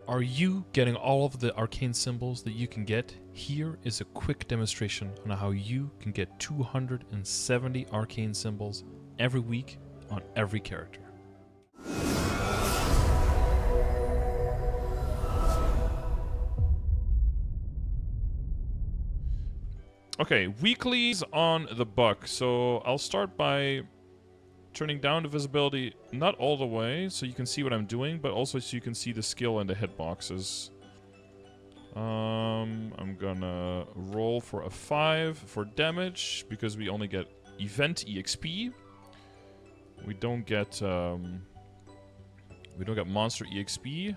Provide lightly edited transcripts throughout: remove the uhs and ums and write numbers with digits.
Are you getting all of the arcane symbols that you can get? Here is a quick demonstration on how you can get 270 arcane symbols every week on every character. Okay, weeklies on the buck. So I'll start by turning down the visibility, not all the way, so you can see what I'm doing, but also so you can see the skill and the hitboxes. I'm gonna roll for a 5 for damage, because we only get event EXP. We don't get monster EXP.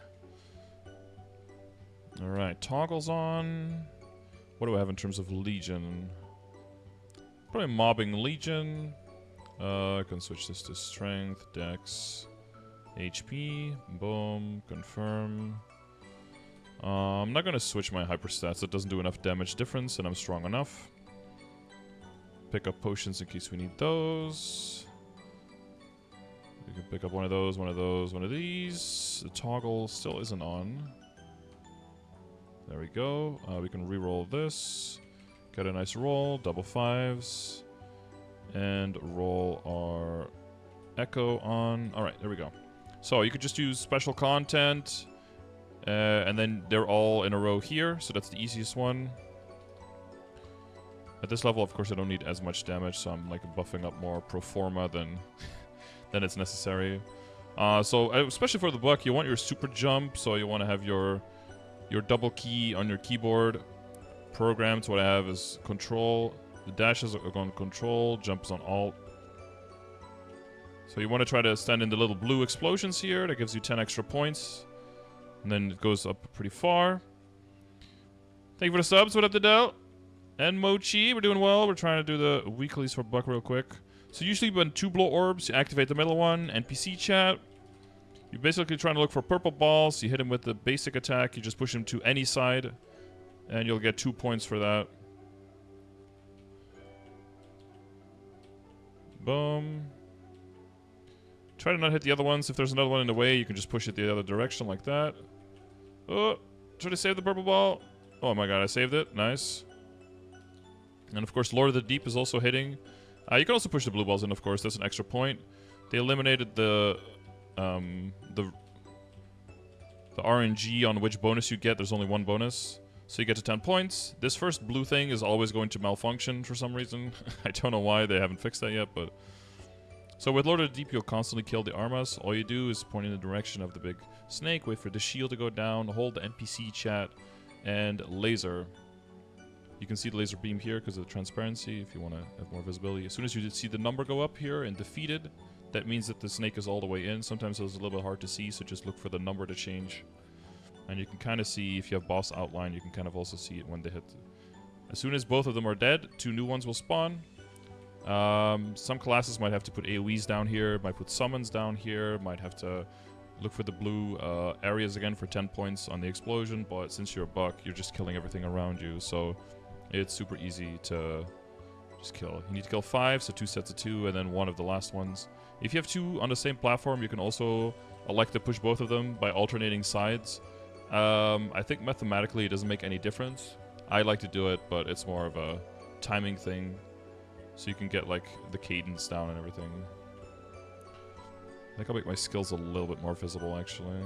Alright, toggles on. What do I have in terms of Legion? Probably mobbing Legion. I can switch this to Strength, Dex, HP, boom, confirm. I'm not gonna switch my hyperstats, that doesn't do enough damage difference, and I'm strong enough. Pick up potions in case we need those. We can pick up one of those, one of those, one of these. The toggle still isn't on. There we go. We can re-roll this. Get a nice roll, double 5s. And roll our echo on. Alright, there we go. So you could just use special content. And then they're all in a row here. So that's the easiest one. At this level, of course, I don't need as much damage. So I'm like buffing up more pro forma than it's necessary. So especially for the buck, you want your super jump. So you want to have your double key on your keyboard programmed. So what I have is control. The dashes are on control, jumps on alt. So you want to try to stand in the little blue explosions here. That gives you 10 extra points. And then it goes up pretty far. Thank you for the subs. What up, Dell? And Mochi. We're doing well. We're trying to do the weeklies for Buck real quick. So usually when 2 blow orbs, you activate the middle one. NPC chat. You're basically trying to look for purple balls. You hit him with the basic attack. You just push him to any side. And you'll get 2 points for that. Boom. Try to not hit the other ones. If there's another one in the way, you can just push it the other direction like that. Oh, try to save the purple ball. Oh my god, I saved it. Nice. And of course, Lord of the Deep is also hitting. You can also push the blue balls in, of course. That's an extra point. They eliminated the RNG on which bonus you get. There's only one bonus. So you get to 10 points. This first blue thing is always going to malfunction for some reason. I don't know why they haven't fixed that yet, but... So with Lord of the Deep, you'll constantly kill the Armas. All you do is point in the direction of the big snake, wait for the shield to go down, hold the NPC chat, and laser. You can see the laser beam here because of the transparency if you want to have more visibility. As soon as you see the number go up here and defeated, that means that the snake is all the way in. Sometimes it's a little bit hard to see, so just look for the number to change. And you can kind of see, if you have boss outline, you can kind of also see it when they hit. As soon as both of them are dead, 2 new ones will spawn. Some classes might have to put AoEs down here, might put summons down here, might have to look for the blue areas again for 10 points on the explosion, but since you're a buck, you're just killing everything around you, so it's super easy to just kill. You need to kill 5, so 2 sets of 2, and then 1 of the last ones. If you have 2 on the same platform, you can also elect to push both of them by alternating sides. I think mathematically it doesn't make any difference. I like to do it, but it's more of a timing thing. So you can get, like, the cadence down and everything. I think I'll make my skills a little bit more visible, actually.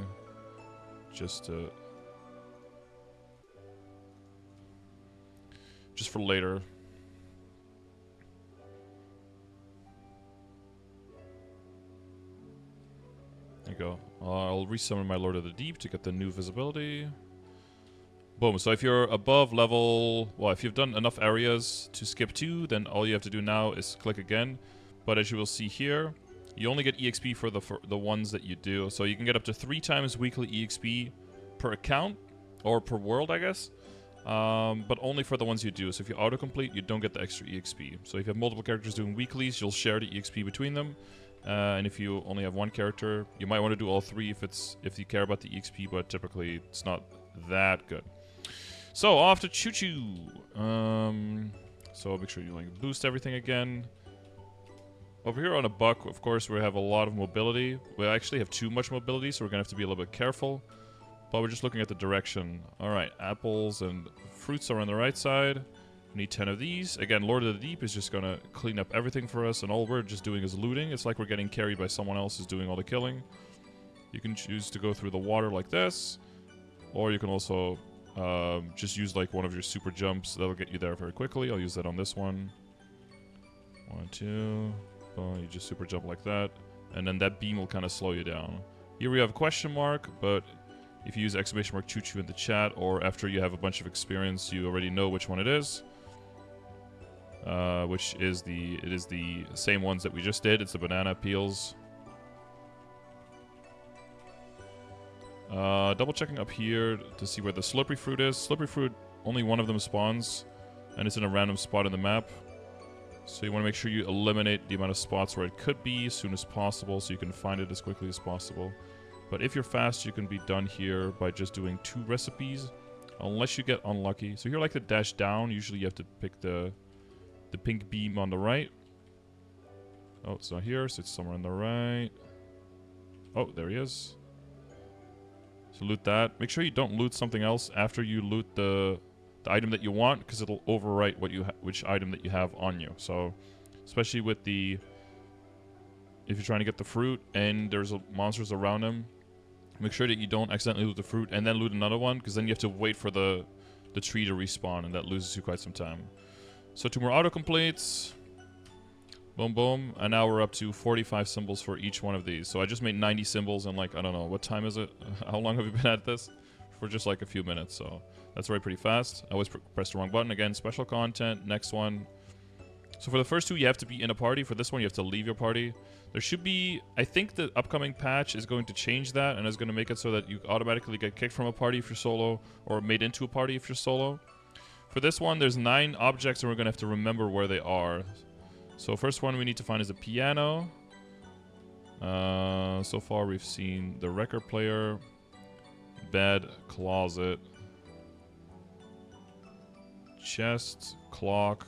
Just for later. There you go. I'll resummon my Lord of the Deep to get the new visibility. Boom. So if you're above level... Well, if you've done enough areas to skip 2, then all you have to do now is click again. But as you will see here, you only get EXP for the ones that you do. So you can get up to 3 times weekly EXP per account. Or per world, I guess. But only for the ones you do. So if you autocomplete, you don't get the extra EXP. So if you have multiple characters doing weeklies, you'll share the EXP between them. And if you only have 1 character, you might want to do all 3 if you care about the EXP, but typically it's not that good. So off to Choo Choo. So make sure you like boost everything again. Over here on a buck, of course, we have a lot of mobility. We actually have too much mobility, so we're gonna have to be a little bit careful. but we're just looking at the direction. Alright, apples and fruits are on the right side. We need 10 of these. Again, Lord of the Deep is just gonna clean up everything for us, and all we're just doing is looting. It's like we're getting carried by someone else who's doing all the killing. You can choose to go through the water like this, or you can also just use like one of your super jumps. That'll get you there very quickly. I'll use that on this one. 1, 2. Boom, you just super jump like that. And then that beam will kind of slow you down. Here we have a question mark, but if you use exclamation mark choo-choo in the chat, or after you have a bunch of experience, you already know which one it is. Which is it is the same ones that we just did. It's the banana peels. Double checking up here to see where the slippery fruit is. Slippery fruit, only one of them spawns, and it's in a random spot in the map. So you want to make sure you eliminate the amount of spots where it could be as soon as possible, so you can find it as quickly as possible. But if you're fast, you can be done here by just doing 2 recipes, unless you get unlucky. So here, like the dash down, usually you have to pick the pink beam on the right. Oh, it's not here, so it's somewhere on the right. Oh, there he is. So loot that. Make sure you don't loot something else after you loot the item that you want, because it'll overwrite which item that you have on you. So, especially with if you're trying to get the fruit and there's monsters around them, make sure that you don't accidentally loot the fruit and then loot another one, because then you have to wait for the tree to respawn, and that loses you quite some time. So 2 more autocompletes. Boom, boom. And now we're up to 45 symbols for each one of these. So I just made 90 symbols in like, I don't know, what time is it? How long have you been at this? For just like a few minutes, so that's already pretty fast. I always press the wrong button. Again, special content, next one. So for the first 2, you have to be in a party. For this one, you have to leave your party. There should be, I think the upcoming patch is going to change that, and is going to make it so that you automatically get kicked from a party if you're solo, or made into a party if you're solo. For this one, there's 9 objects, and we're going to have to remember where they are. So first one we need to find is a piano. So far we've seen the record player, bed, closet, chest, clock.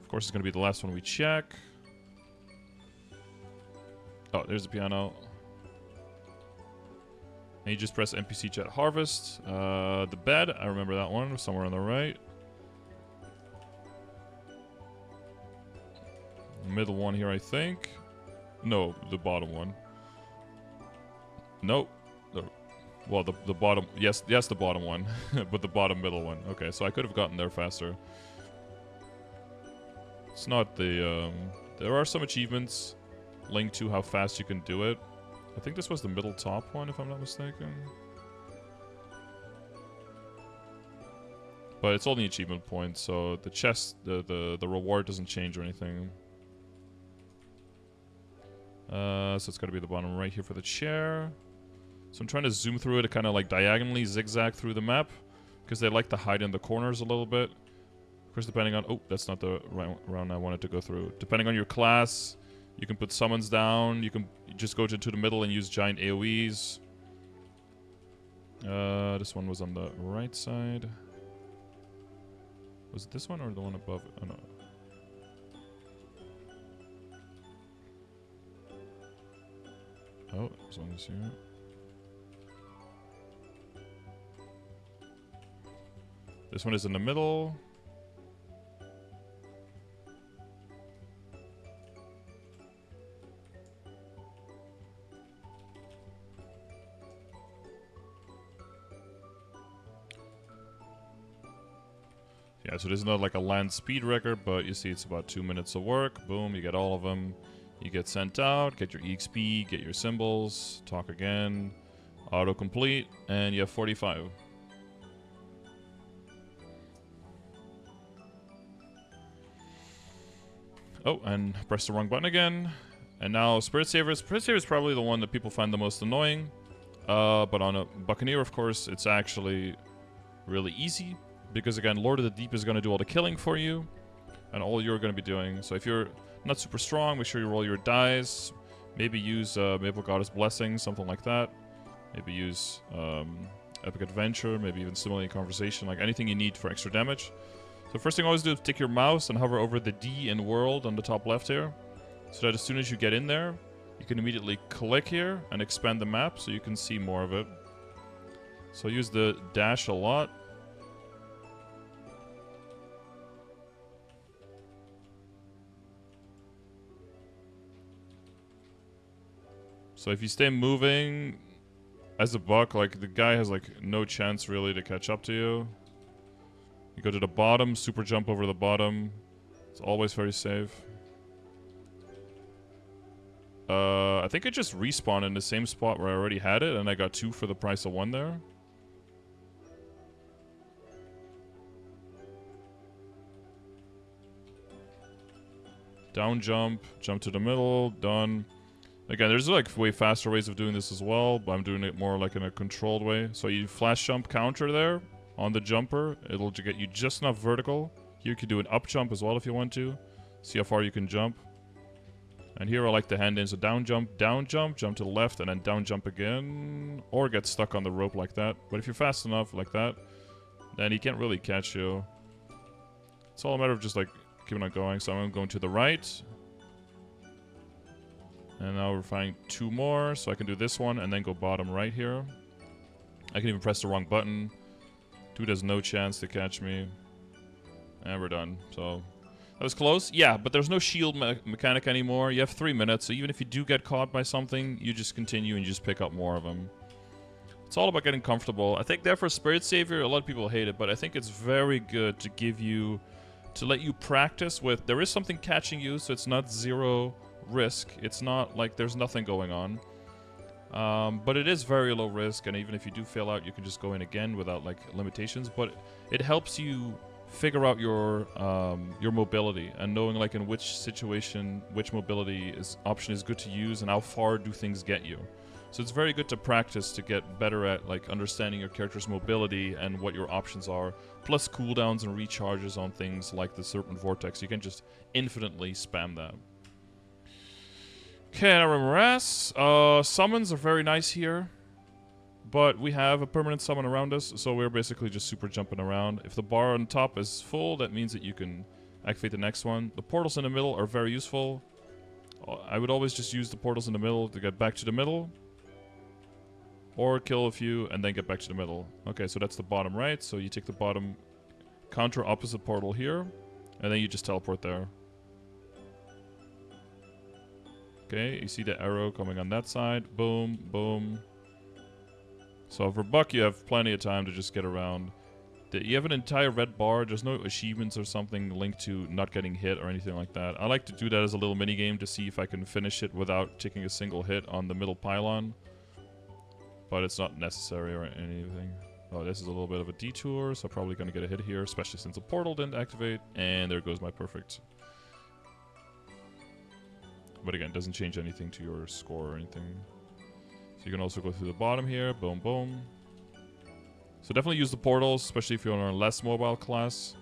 Of course, it's going to be the last one we check. Oh, there's the piano. And you just press NPC chat harvest. The bed, I remember that one, somewhere on the right. Middle one here, I think. No, the bottom one. Nope. Well, the bottom... Yes, the bottom one. But the bottom middle one. Okay, so I could have gotten there faster. It's not the... there are some achievements linked to how fast you can do it. I think this was the middle top one, if I'm not mistaken. But it's only achievement points, so the chest, the reward doesn't change or anything. So it's got to be the bottom right here for the chair. So I'm trying to zoom through it, kind of like diagonally zigzag through the map, because they like to hide in the corners a little bit. Of course, depending on... Oh, that's not the round I wanted to go through. Depending on your class, you can put summons down. You can just go to the middle and use giant AoEs. This one was on the right side. Was it this one or the one above? Oh, no. Oh, this one is here. This one is in the middle. Yeah, so this is not like a land speed record, but you see it's about 2 minutes of work. Boom, you get all of them. You get sent out, get your EXP, get your symbols, talk again, autocomplete, and you have 45. Oh, and press the wrong button again. And now Spirit Saver. Spirit Saver is probably the one that people find the most annoying. But on a Buccaneer, of course, it's actually really easy. Because again, Lord of the Deep is going to do all the killing for you. And all you're going to be doing. So if you're not super strong, make sure you roll your dice. Maybe use Maple Goddess Blessing, something like that. Maybe use Epic Adventure, maybe even Simulating Conversation, like anything you need for extra damage. So first thing always do is stick your mouse and hover over the D in World on the top left here. So that as soon as you get in there, you can immediately click here and expand the map so you can see more of it. So use the dash a lot. So if you stay moving as a buck, like the guy has like no chance really to catch up to you. You go to the bottom, super jump over the bottom. It's always very safe. I think I just respawned in the same spot where I already had it, and I got 2 for the price of 1 there. Down jump, jump to the middle, done. Again, there's like way faster ways of doing this as well, but I'm doing it more like in a controlled way. So you flash jump counter there on the jumper. It'll get you just enough vertical. Here you can do an up jump as well if you want to. See how far you can jump. And here I like the hand in, so down jump, jump to the left, and then down jump again. Or get stuck on the rope like that. But if you're fast enough like that, then he can't really catch you. It's all a matter of just like keeping on going. So I'm going to the right. And now we're finding 2 more, so I can do this one and then go bottom right here. I can even press the wrong button. Dude has no chance to catch me. And we're done, so... That was close. Yeah, but there's no shield mechanic anymore. You have 3 minutes, so even if you do get caught by something, you just continue and you just pick up more of them. It's all about getting comfortable. I think there for Spirit Savior, a lot of people hate it, but I think it's very good to give you... to let you practice with... There is something catching you, so it's not 0 risk. It's not like there's nothing going on. But it is very low risk, and even if you do fail out, you can just go in again without like limitations. But it helps you figure out your mobility and knowing like in which situation which mobility option is good to use and how far do things get you. So it's very good to practice to get better at like understanding your character's mobility and what your options are, plus cooldowns and recharges on things like the Serpent Vortex. You can just infinitely spam that. Okay, RMRS. Summons are very nice here. But we have a permanent summon around us, so we're basically just super jumping around. If the bar on top is full, that means that you can activate the next one. The portals in the middle are very useful. I would always just use the portals in the middle to get back to the middle. Or kill a few and then get back to the middle. Okay, so that's the bottom right. So you take the bottom counter opposite portal here, and then you just teleport there. Okay, you see the arrow coming on that side. Boom, boom. So for Buck, you have plenty of time to just get around. You have an entire red bar. There's no achievements or something linked to not getting hit or anything like that. I like to do that as a little mini game to see if I can finish it without taking a single hit on the middle pylon. But it's not necessary or anything. Oh, this is a little bit of a detour, so I'm probably going to get a hit here, especially since the portal didn't activate. And there goes my perfect. But again, it doesn't change anything to your score or anything. So you can also go through the bottom here. Boom, boom. So definitely use the portals, especially if you're on a less mobile class.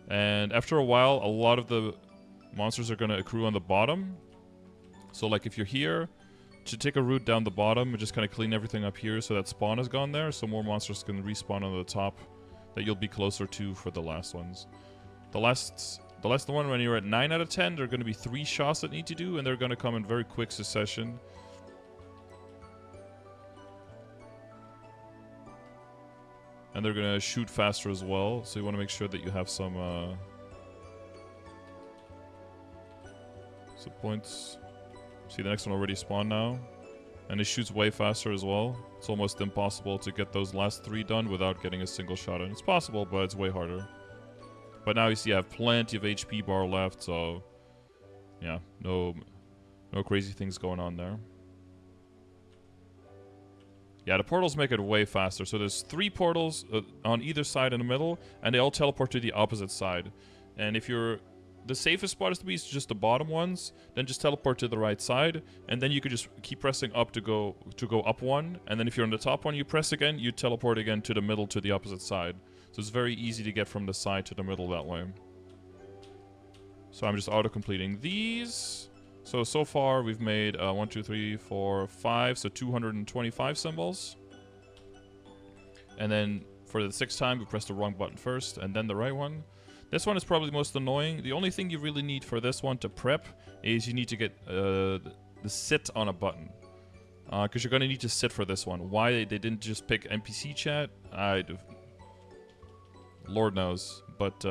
And after a while, a lot of the monsters are going to accrue on the bottom. So like if you're here, to take a route down the bottom and just kind of clean everything up here so that spawn is gone there. So more monsters can respawn on the top that you'll be closer to for the last ones. The last one, when you're at 9 out of 10, there are going to be 3 shots that need to do, and they're going to come in very quick succession. And they're going to shoot faster as well, so you want to make sure that you have some points. See, the next one already spawned now. And it shoots way faster as well. It's almost impossible to get those last 3 done without getting a single shot in. It's possible, but it's way harder. But now you see I have plenty of HP bar left, so... yeah, no crazy things going on there. Yeah, the portals make it way faster. So there's 3 portals on either side in the middle, and they all teleport to the opposite side. And if you're... the safest spot is to be just the bottom ones, then just teleport to the right side, and then you could just keep pressing up to go up 1, and then if you're on the top one, you press again, you teleport again to the middle to the opposite side. So it's very easy to get from the side to the middle that way. So I'm just auto-completing these. So far we've made 1, 2, 3, 4, 5, so 225 symbols. And then for the 6th time, we press the wrong button first, and then the right one. This one is probably the most annoying. The only thing you really need for this one to prep is you need to get the sit on a button. Because you're going to need to sit for this one. Why they didn't just pick NPC chat, Lord knows. But,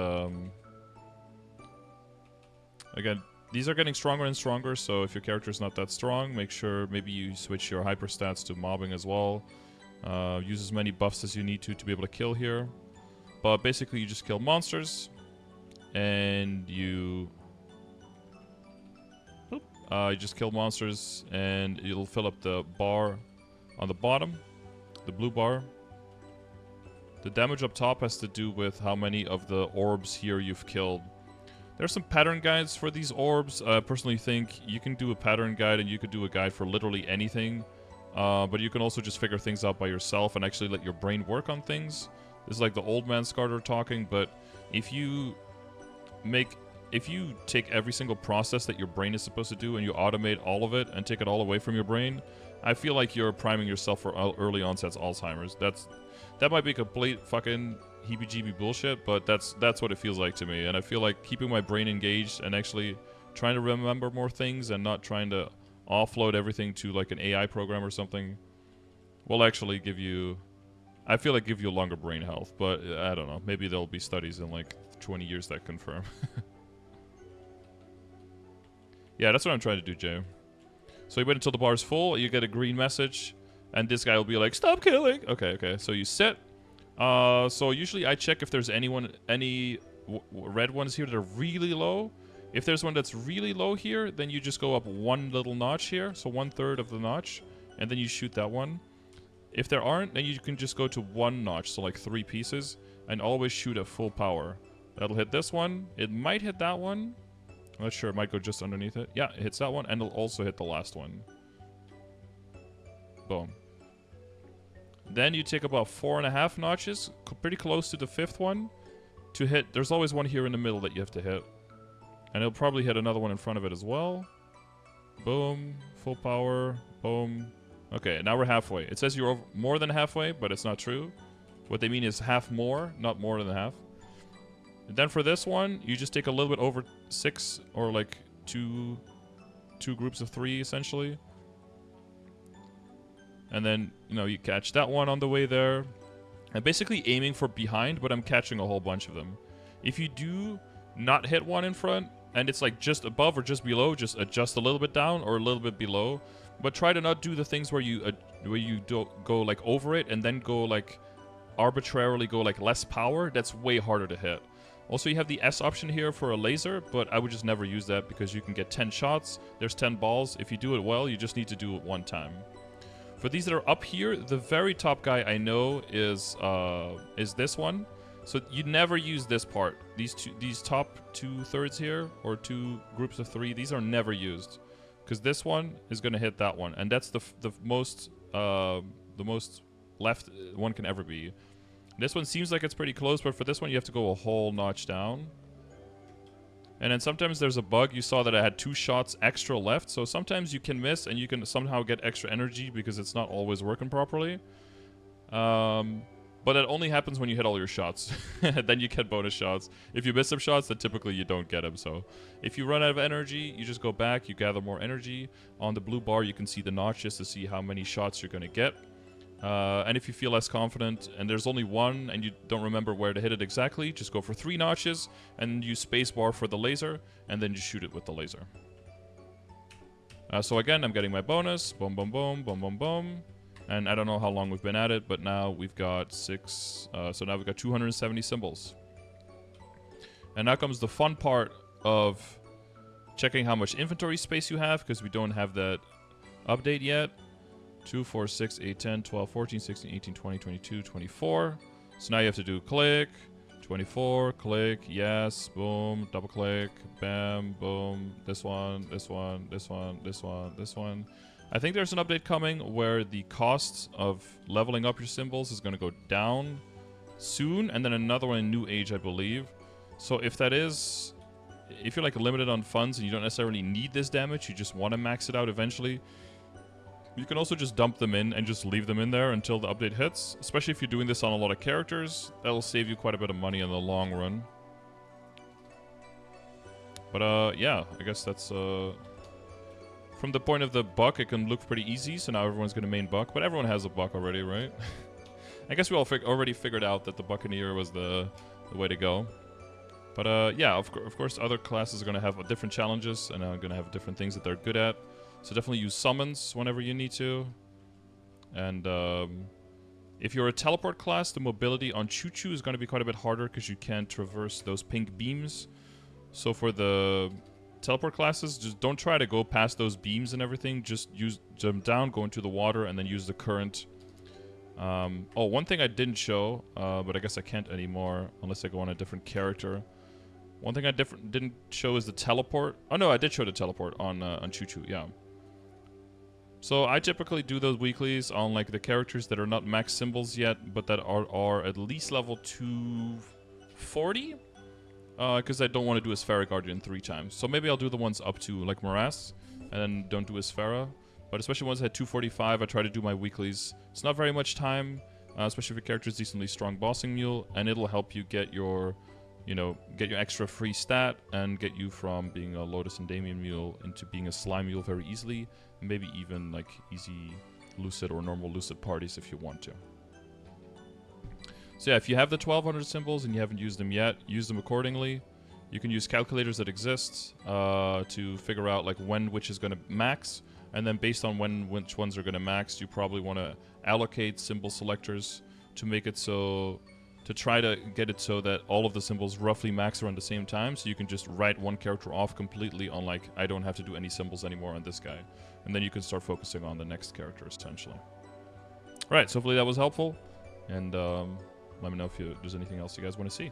again, these are getting stronger and stronger, so if your character's not that strong, make sure maybe you switch your hyper stats to mobbing as well. Use as many buffs as you need to be able to kill here. But basically, you just kill monsters, and you just kill monsters, and it'll fill up the bar on the bottom, the blue bar. The damage up top has to do with how many of the orbs here you've killed. There's some pattern guides for these orbs. I personally think you can do a pattern guide, and you could do a guide for literally anything. But you can also just figure things out by yourself and actually let your brain work on things. This is like the old man Scardor talking, but if you take every single process that your brain is supposed to do and you automate all of it and take it all away from your brain, I feel like you're priming yourself for early onset Alzheimer's. That might be complete fucking heebie-jeebie bullshit, but that's what it feels like to me. And I feel like keeping my brain engaged and actually trying to remember more things and not trying to offload everything to like an AI program or something will actually give you, I feel like give you longer brain health. But I don't know, maybe there'll be studies in like 20 years that confirm. Yeah, that's what I'm trying to do, Jay. So you wait until the bar's full, you get a green message, and this guy will be like, stop killing! Okay, so you sit. So usually I check if there's any red ones here that are really low. If there's one that's really low here, then you just go up one little notch here, so 1/3 of the notch, and then you shoot that one. If there aren't, then you can just go to one notch, so like 3 pieces, and always shoot at full power. That'll hit this one. It might hit that one. I'm not sure, it might go just underneath it. Yeah, it hits that one, and it'll also hit the last one. Boom. Then you take about 4.5 notches, pretty close to the 5th one, to hit. There's always one here in the middle that you have to hit. And it'll probably hit another one in front of it as well. Boom. Full power. Boom. Okay, now we're halfway. It says you're more than halfway, but it's not true. What they mean is half more, not more than half. And then for this one, you just take a little bit over 6 or like two groups of 3 essentially. And then, you know, you catch that one on the way there. I'm basically aiming for behind, but I'm catching a whole bunch of them. If you do not hit one in front, and it's like just above or just below, just adjust a little bit down or a little bit below. But try to not do the things where you go like over it and then go like arbitrarily go like less power. That's way harder to hit. Also, you have the S option here for a laser, but I would just never use that because you can get 10 shots. There's 10 balls. If you do it well, you just need to do it one time. For these that are up here, the very top guy I know is this one. So you never use this part. These top 2/3 here, or 2 groups of 3, these are never used, because this one is going to hit that one, and that's the most left one can ever be. This one seems like it's pretty close, but for this one you have to go a whole notch down. And then sometimes there's a bug. You saw that I had 2 shots extra left, so sometimes you can miss and you can somehow get extra energy because it's not always working properly. But it only happens when you hit all your shots. Then you get bonus shots. If you miss some shots, then typically you don't get them. So if you run out of energy, you just go back, you gather more energy. On the blue bar, you can see the notches to see how many shots you're going to get. And if you feel less confident and there's only one and you don't remember where to hit it exactly, just go for 3 notches and use spacebar for the laser, and then you shoot it with the laser. So again, I'm getting my bonus. Boom, boom, boom, boom, boom, boom. And I don't know how long we've been at it, but now we've got 6. So now we've got 270 symbols. And now comes the fun part of checking how much inventory space you have, because we don't have that update yet. 2, 4, 6, 8, 10, 12, 14, 16, 18, 20, 22, 24. So now you have to do click, 24, click, yes, boom, double click, bam, boom, this one, this one, this one, this one, this one. I think there's an update coming where the cost of leveling up your symbols is going to go down soon, and then another one in New Age, I believe. So if that is, if you're like limited on funds and you don't necessarily need this damage, you just want to max it out eventually, you can also just dump them in and just leave them in there until the update hits. Especially if you're doing this on a lot of characters, that'll save you quite a bit of money in the long run. But yeah, I guess that's From the point of the buck, it can look pretty easy, so now everyone's going to main buck, but everyone has a buck already, right? I guess we all already figured out that the Buccaneer was the way to go. But yeah, of course, other classes are going to have different challenges, and are going to have different things that they're good at. So definitely use summons whenever you need to. And if you're a teleport class, the mobility on Choo-Choo is going to be quite a bit harder because you can't traverse those pink beams. So for the teleport classes, just don't try to go past those beams and everything. Just jump down, go into the water, and then use the current. Oh, one thing I didn't show, but I guess I can't anymore unless I go on a different character. One thing I didn't show is the teleport. Oh no, I did show the teleport on Choo-Choo, yeah. So I typically do those weeklies on like the characters that are not max symbols yet, but that are at least level 240. Because I don't want to do Esfera Guardian 3 times. So maybe I'll do the ones up to like Morass, and then don't do Esfera. But especially ones at 245, I try to do my weeklies. It's not very much time, especially if your character is decently strong bossing mule, and it'll help you get your, get your extra free stat and get you from being a Lotus and Damien mule into being a slime mule very easily. Maybe even like easy lucid or normal lucid parties if you want to. So yeah, if you have the 1200 symbols and you haven't used them yet, use them accordingly. You can use calculators that exist to figure out like when which is going to max, and then based on which ones are going to max, you probably want to allocate symbol selectors to make it so, to try to get it so that all of the symbols roughly max around the same time, so you can just write one character off completely on like, I don't have to do any symbols anymore on this guy. And then you can start focusing on the next character essentially. Alright, so hopefully that was helpful, and let me know if there's anything else you guys want to see.